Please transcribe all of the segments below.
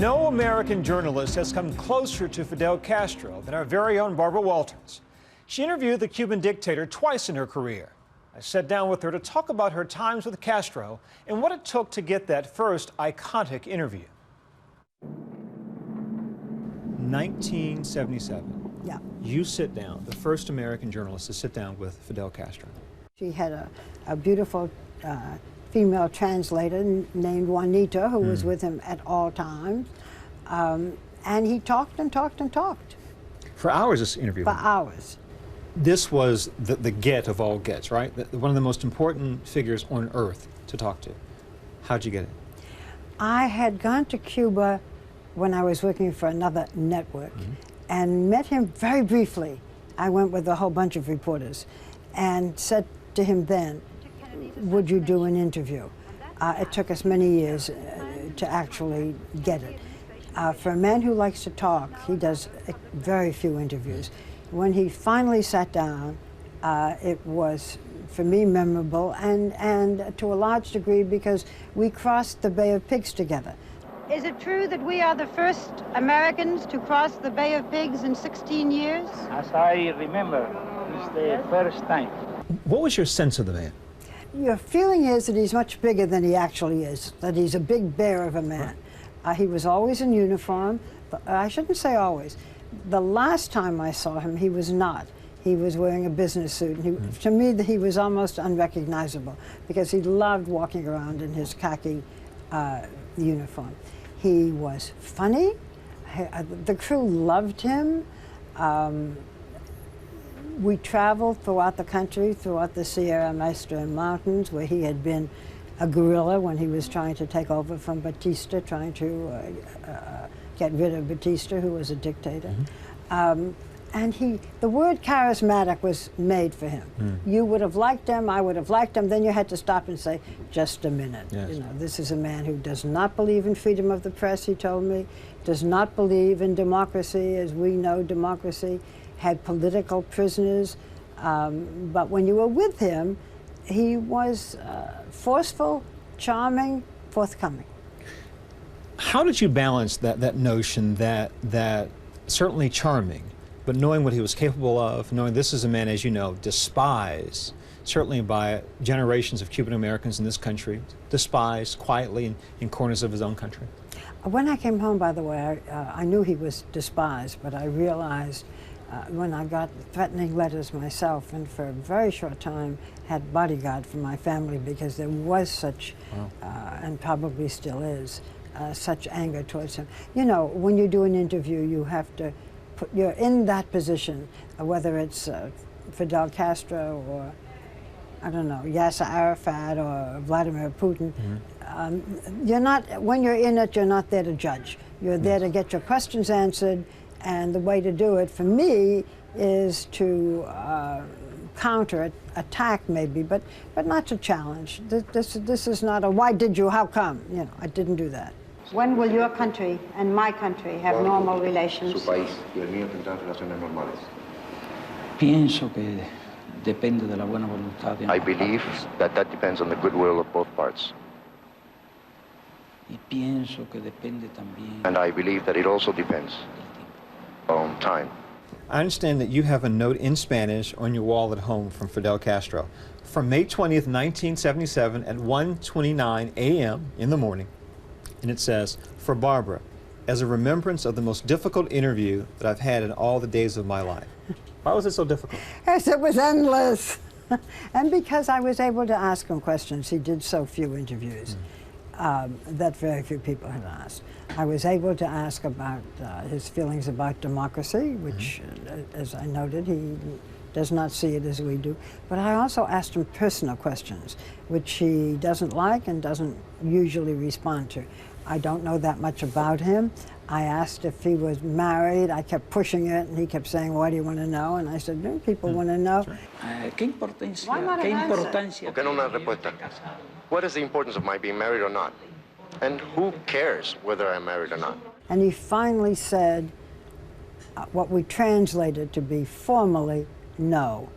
No American journalist has come closer to Fidel Castro than our very own Barbara Walters. She interviewed the Cuban dictator twice in her career. I sat down with her to talk about her times with Castro and what it took to get that first iconic interview. 1977. Yeah. You sit down, the first American journalist to sit down with Fidel Castro. She had a beautiful female translator named Juanita who was with him at all times. And he talked and talked and talked. For hours, this interview? For hours. This was the get of all gets, right? One of the most important figures on earth to talk to. How'd you get it? I had gone to Cuba when I was working for another network and met him very briefly. I went with a whole bunch of reporters and said to him then, would you do an interview? It took us many years to actually get it. For a man who likes to talk, he does very few interviews. When he finally sat down, it was, for me, memorable, and to a large degree because we crossed the Bay of Pigs together. Is it true that we are the first Americans to cross the Bay of Pigs in 16 years? As I remember, it's the first time. What was your sense of the man? Your feeling is that he's much bigger than he actually is, that he's a big bear of a man. He was always in uniform. I shouldn't say always. The last time I saw him, he was not. He was wearing a business suit. To me, he was almost unrecognizable because he loved walking around in his khaki uniform. He was funny. The crew loved him. We traveled throughout the country, throughout the Sierra Maestra Mountains, where he had been a guerrilla when he was trying to take over from Batista, trying to get rid of Batista, who was a dictator. And the word charismatic was made for him. You would have liked him, I would have liked him, then you had to stop and say, just a minute. Yes. You know, this is a man who does not believe in freedom of the press, he told me, does not believe in democracy as we know democracy, had political prisoners, but when you were with him, he was forceful, charming, forthcoming. How did you balance that notion that certainly charming, but knowing what he was capable of, knowing this is a man, as you know, despised, certainly by generations of Cuban Americans in this country, despised quietly in corners of his own country? When I came home, by the way, I knew he was despised, but I realized when I got threatening letters myself, and for a very short time had bodyguard for my family because there was such, and probably still is, such anger towards him. You know, when you do an interview, you have to put, you're in that position, whether it's Fidel Castro or, I don't know, Yasser Arafat or Vladimir Putin. You're not, when you're in it, you're not there to judge. You're there to get your questions answered, and the way to do it, for me, is to counter, attack maybe, but not to challenge. This is not a why did you, how come? You know, I didn't do that. When will your country and my country have normal relations? Su país y el mío tendrán relaciones normales. Pienso que depende de la buena voluntad de ambas I believe partes. that depends on the goodwill of both parts. Y pienso que depende también And I believe that it also depends on time. I understand that you have a note in Spanish on your wall at home from Fidel Castro from May 20th, 1977 at 1:29 a.m. in the morning. And it says, for Barbara, as a remembrance of the most difficult interview that I've had in all the days of my life. Why was it so difficult? Yes, it was endless. And because I was able to ask him questions. He did so few interviews that very few people had asked. I was able to ask about his feelings about democracy, which, as I noted, he does not see it as we do. But I also asked him personal questions, which he doesn't like and doesn't usually respond to. I don't know that much about him. I asked if he was married. I kept pushing it, and he kept saying, "Why do you want to know?" And I said, "No, people want to know." ¿Qué importancia? Why not ¿Qué an answer? importancia? ¿Por qué no una respuesta? What is the importance of my being married or not? And who cares whether I'm married or not? And he finally said what we translated to be formally, no.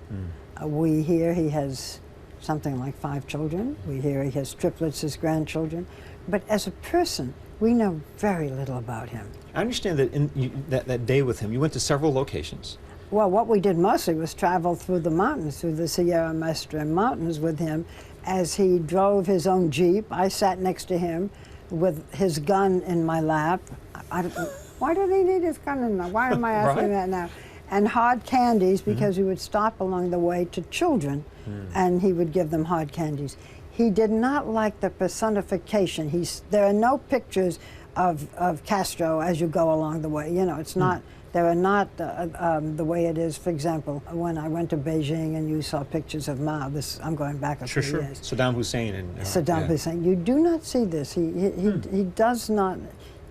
We hear he has something like 5 children. We hear he has triplets as grandchildren. But as a person, We know very little about him. I understand that that day with him, you went to several locations. Well, what we did mostly was travel through the mountains, through the Sierra Maestra mountains with him as he drove his own Jeep. I sat next to him with his gun in my lap. Why did he need his gun in there? Why am I asking that now? And hard candies, because he would stop along the way to children and he would give them hard candies. He did not like the personification. There are no pictures of Castro as you go along the way. You know, it's not, there are not the way it is, for example, when I went to Beijing and you saw pictures of Mao. I'm going back a few years. Saddam Hussein. And, Saddam Hussein. You do not see this. He does not,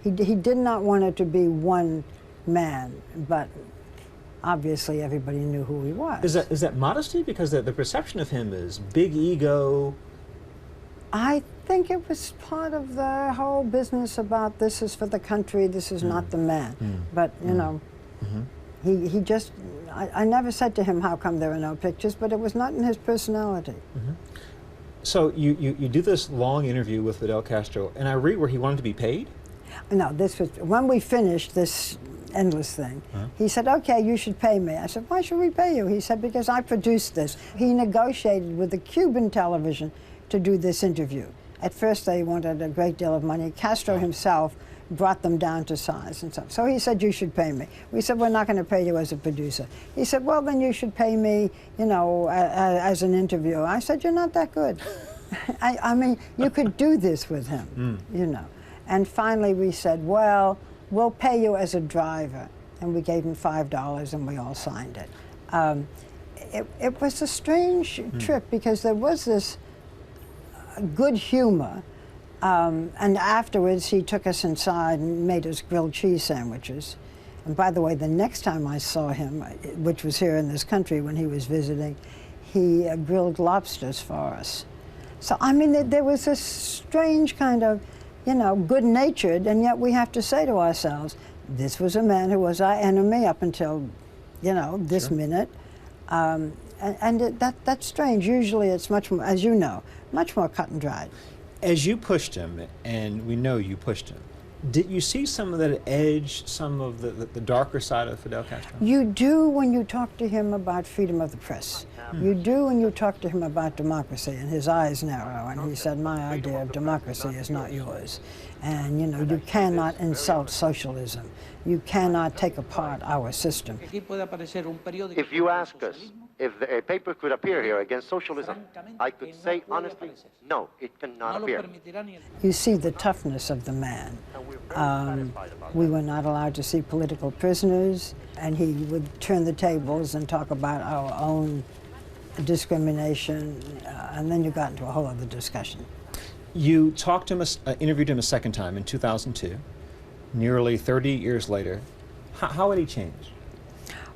he did not want it to be one man, but obviously everybody knew who he was. Is that modesty? Because the perception of him is big ego. I think it was part of the whole business about this is for the country, this is not the man. But, you know, he just, I never said to him, how come there are no pictures, but it was not in his personality. So you do this long interview with Fidel Castro, and I read where he wanted to be paid? No, this was, when we finished this endless thing, he said, okay, you should pay me. I said, why should we pay you? He said, because I produced this. He negotiated with the Cuban television to do this interview. At first they wanted a great deal of money. Castro himself brought them down to size and stuff. So he said, you should pay me. We said, we're not going to pay you as a producer. He said, well, then you should pay me, you know, as an interviewer. I said, you're not that good. I mean, you could do this with him, you know. And finally we said, well, we'll pay you as a driver. And we gave him $5 and we all signed it. It was a strange trip because there was this good humor, and afterwards he took us inside and made us grilled cheese sandwiches. And by the way, the next time I saw him, which was here in this country when he was visiting, he grilled lobsters for us. So I mean, there was this strange kind of, you know, good-natured, and yet we have to say to ourselves, this was a man who was our enemy up until, you know, this minute. That's strange. Usually it's much more, as you know, much more cut and dried. As you pushed him, and we know you pushed him, did you see some of that edge, some of the darker side of Fidel Castro? You do when you talk to him about freedom of the press. You do when you talk to him about democracy, and his eyes narrow, and he said, my idea of democracy is not yours. And, you know, you cannot insult socialism. You cannot take apart our system. If you ask us if a paper could appear here against socialism, I could say honestly, no, it cannot appear. You see the toughness of the man. We were not allowed to see political prisoners, and he would turn the tables and talk about our own discrimination, and then you got into a whole other discussion. You talked to him, interviewed him a second time in 2002, nearly 30 years later. How had he changed?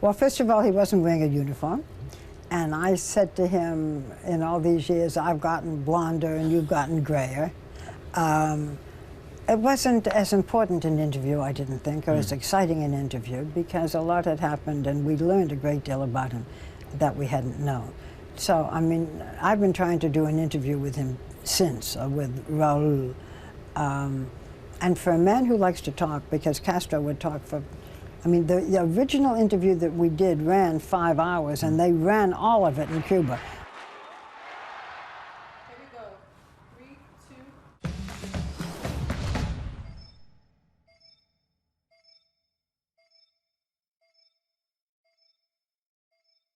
Well, first of all, he wasn't wearing a uniform. And I said to him, in all these years, I've gotten blonder and you've gotten grayer. It wasn't as important an interview, I didn't think, or as exciting an interview, because a lot had happened and we learned a great deal about him that we hadn't known. So, I mean, I've been trying to do an interview with him since, with Raul. And for a man who likes to talk, because Castro would talk for, I mean, the original interview that we did ran 5 hours, and they ran all of it in Cuba.